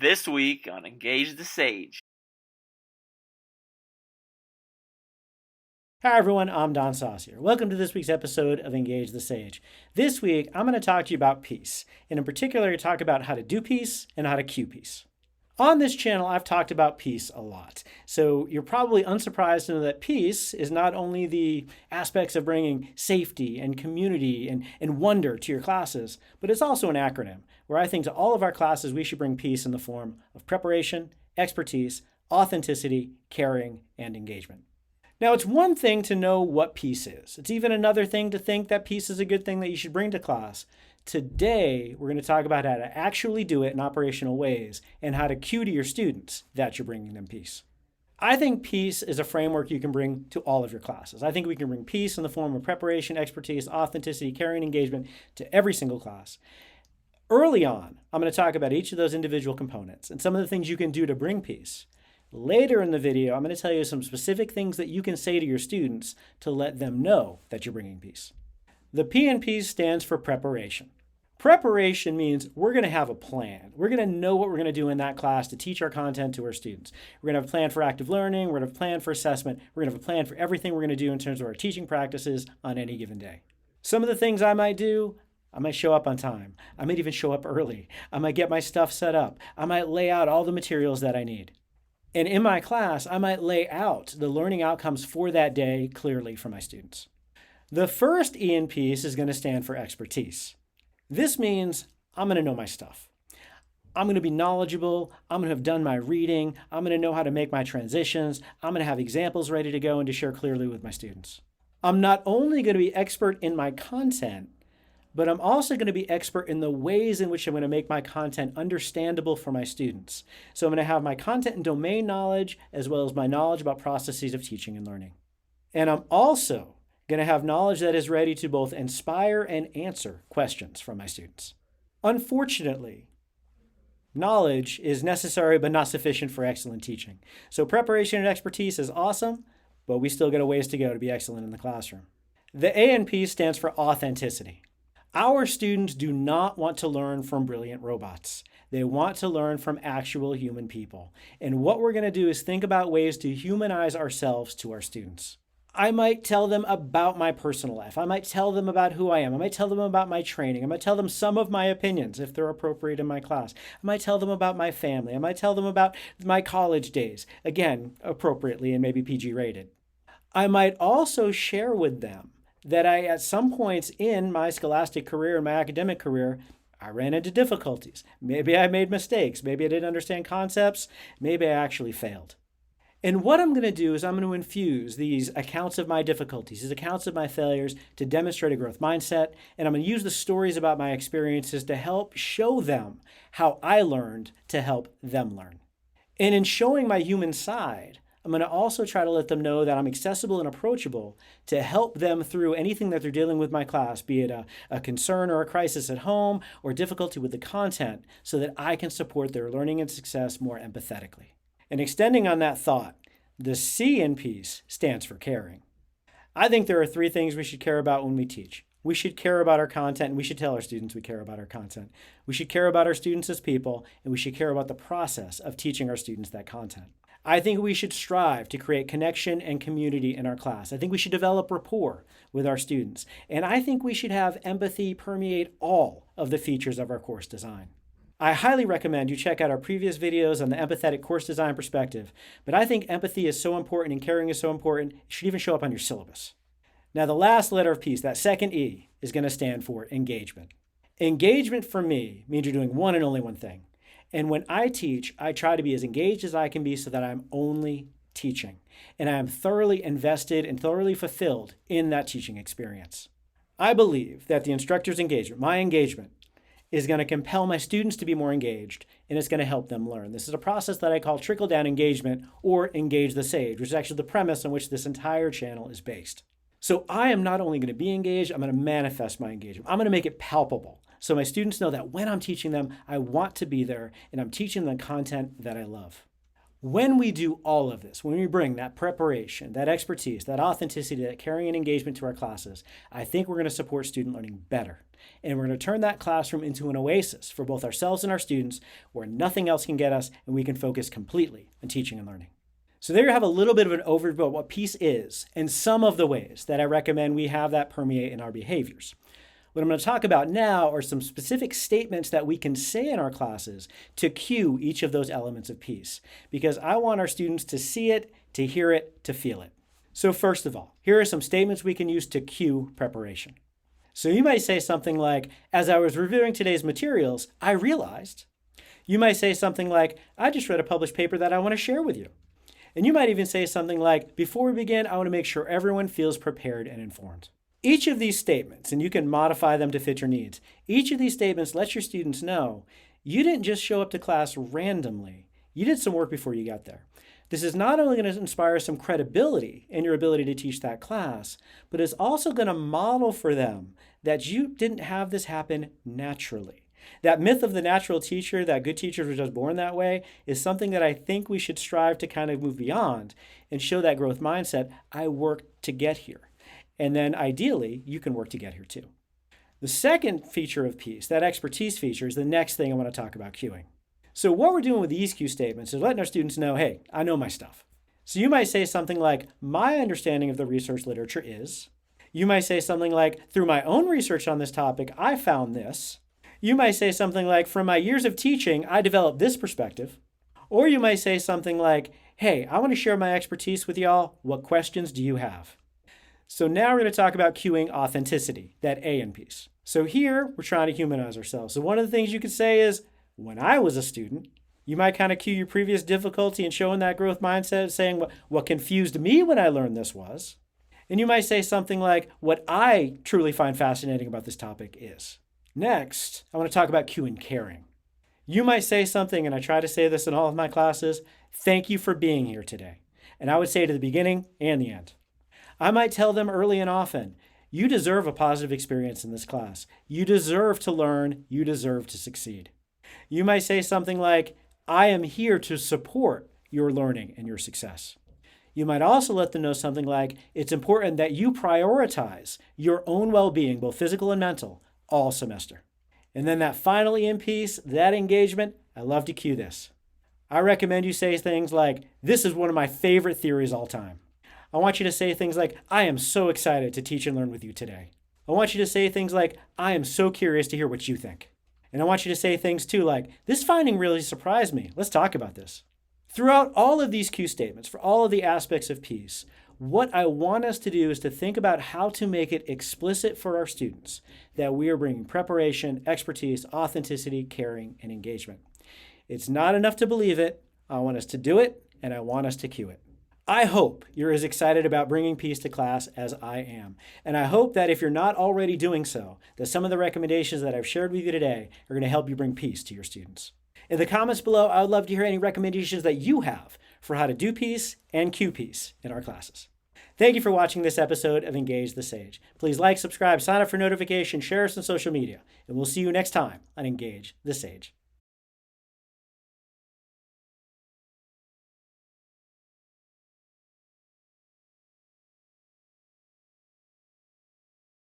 This week on Engage the Sage. Hi everyone, I'm Don Saucier. Welcome to this week's episode of Engage the Sage. This week, I'm going to talk to you about peace, and in particular, talk about how to do peace and how to cue peace. On this channel, I've talked about peace a lot, so you're probably unsurprised to know that peace is not only the aspects of bringing safety and community and wonder to your classes, but it's also an acronym, where I think to all of our classes, we should bring peace in the form of preparation, expertise, authenticity, caring, and engagement. Now, it's one thing to know what peace is. It's even another thing to think that peace is a good thing that you should bring to class. Today, we're going to talk about how to actually do it in operational ways and how to cue to your students that you're bringing them peace. I think peace is a framework you can bring to all of your classes. I think we can bring peace in the form of preparation, expertise, authenticity, caring, engagement to every single class. Early on, I'm going to talk about each of those individual components and some of the things you can do to bring peace. Later in the video, I'm going to tell you some specific things that you can say to your students to let them know that you're bringing peace. The P in peace stands for preparation. Preparation means we're going to have a plan. We're going to know what we're going to do in that class to teach our content to our students. We're going to have a plan for active learning. We're going to have a plan for assessment. We're going to have a plan for everything we're going to do in terms of our teaching practices on any given day. Some of the things I might do, I might show up on time. I might even show up early. I might get my stuff set up. I might lay out all the materials that I need. And in my class, I might lay out the learning outcomes for that day clearly for my students. The first E in peace is going to stand for expertise. This means I'm going to know my stuff. I'm going to be knowledgeable. I'm going to have done my reading. I'm going to know how to make my transitions. I'm going to have examples ready to go and to share clearly with my students. I'm not only going to be expert in my content, but I'm also going to be expert in the ways in which I'm going to make my content understandable for my students. So I'm going to have my content and domain knowledge as well as my knowledge about processes of teaching and learning. And I'm also going to have knowledge that is ready to both inspire and answer questions from my students. Unfortunately, knowledge is necessary but not sufficient for excellent teaching. So preparation and expertise is awesome, but we still got a ways to go to be excellent in the classroom. The A in peace stands for authenticity. Our students do not want to learn from brilliant robots. They want to learn from actual human people. And what we're going to do is think about ways to humanize ourselves to our students. I might tell them about my personal life. I might tell them about who I am. I might tell them about my training. I might tell them some of my opinions if they're appropriate in my class. I might tell them about my family. I might tell them about my college days, again, appropriately and maybe PG rated. I might also share with them that at some points in my scholastic career and my academic career, I ran into difficulties. Maybe I made mistakes. Maybe I didn't understand concepts. Maybe I actually failed. And what I'm going to do is I'm going to infuse these accounts of my difficulties, these accounts of my failures to demonstrate a growth mindset. And I'm going to use the stories about my experiences to help show them how I learned to help them learn. And in showing my human side, I'm going to also try to let them know that I'm accessible and approachable to help them through anything that they're dealing with my class, be it a concern or a crisis at home or difficulty with the content, so that I can support their learning and success more empathetically. And extending on that thought, the C in peace stands for caring. I think there are three things we should care about when we teach. We should care about our content, and we should tell our students we care about our content. We should care about our students as people, and we should care about the process of teaching our students that content. I think we should strive to create connection and community in our class. I think we should develop rapport with our students. And I think we should have empathy permeate all of the features of our course design. I highly recommend you check out our previous videos on the empathetic course design perspective, but I think empathy is so important and caring is so important, it should even show up on your syllabus. Now, the last letter of peace, that second E, is going to stand for engagement. Engagement for me means you're doing one and only one thing. And when I teach, I try to be as engaged as I can be so that I'm only teaching. And I am thoroughly invested and thoroughly fulfilled in that teaching experience. I believe that the instructor's engagement, my engagement, is going to compel my students to be more engaged, and it's going to help them learn. This is a process that I call trickle-down engagement, or engage the sage, which is actually the premise on which this entire channel is based. So I am not only going to be engaged, I'm going to manifest my engagement. I'm going to make it palpable. So my students know that when I'm teaching them, I want to be there and I'm teaching them content that I love. When we do all of this, when we bring that preparation, that expertise, that authenticity, that caring and engagement to our classes, I think we're going to support student learning better. And we're going to turn that classroom into an oasis for both ourselves and our students where nothing else can get us and we can focus completely on teaching and learning. So there you have a little bit of an overview of what peace is and some of the ways that I recommend we have that permeate in our behaviors. What I'm going to talk about now are some specific statements that we can say in our classes to cue each of those elements of peace, because I want our students to see it, to hear it, to feel it. So first of all, here are some statements we can use to cue preparation. So you might say something like, as I was reviewing today's materials, I realized. You might say something like, I just read a published paper that I want to share with you. And you might even say something like, before we begin, I want to make sure everyone feels prepared and informed. Each of these statements, and you can modify them to fit your needs, each of these statements lets your students know you didn't just show up to class randomly. You did some work before you got there. This is not only going to inspire some credibility in your ability to teach that class, but it's also going to model for them that you didn't have this happen naturally. That myth of the natural teacher, that good teachers were just born that way, is something that I think we should strive to kind of move beyond and show that growth mindset. I worked to get here. And then ideally, you can work to get here too. The second feature of peace, that expertise feature, is the next thing I want to talk about cueing. So what we're doing with these cue statements is letting our students know, hey, I know my stuff. So you might say something like, my understanding of the research literature is. You might say something like, through my own research on this topic, I found this. You might say something like, from my years of teaching, I developed this perspective. Or you might say something like, hey, I want to share my expertise with y'all. What questions do you have? So now we're going to talk about cueing authenticity, that A in peace. So here we're trying to humanize ourselves. So one of the things you could say is, when I was a student, you might kind of cue your previous difficulty in showing that growth mindset, saying what confused me when I learned this was. And you might say something like, what I truly find fascinating about this topic is. Next, I want to talk about cueing caring. You might say something, and I try to say this in all of my classes, thank you for being here today. And I would say it at the beginning and the end. I might tell them early and often, you deserve a positive experience in this class. You deserve to learn. You deserve to succeed. You might say something like, I am here to support your learning and your success. You might also let them know something like, it's important that you prioritize your own well-being, both physical and mental, all semester. And then that final E in peace, that engagement, I love to cue this. I recommend you say things like, this is one of my favorite theories all time. I want you to say things like, I am so excited to teach and learn with you today. I want you to say things like, I am so curious to hear what you think. And I want you to say things too like, this finding really surprised me. Let's talk about this. Throughout all of these cue statements, for all of the aspects of peace, what I want us to do is to think about how to make it explicit for our students that we are bringing preparation, expertise, authenticity, caring, and engagement. It's not enough to believe it. I want us to do it, and I want us to cue it. I hope you're as excited about bringing peace to class as I am. And I hope that if you're not already doing so, that some of the recommendations that I've shared with you today are going to help you bring peace to your students. In the comments below, I would love to hear any recommendations that you have for how to do peace and cue peace in our classes. Thank you for watching this episode of Engage the Sage. Please like, subscribe, sign up for notifications, share us on social media, and we'll see you next time on Engage the Sage.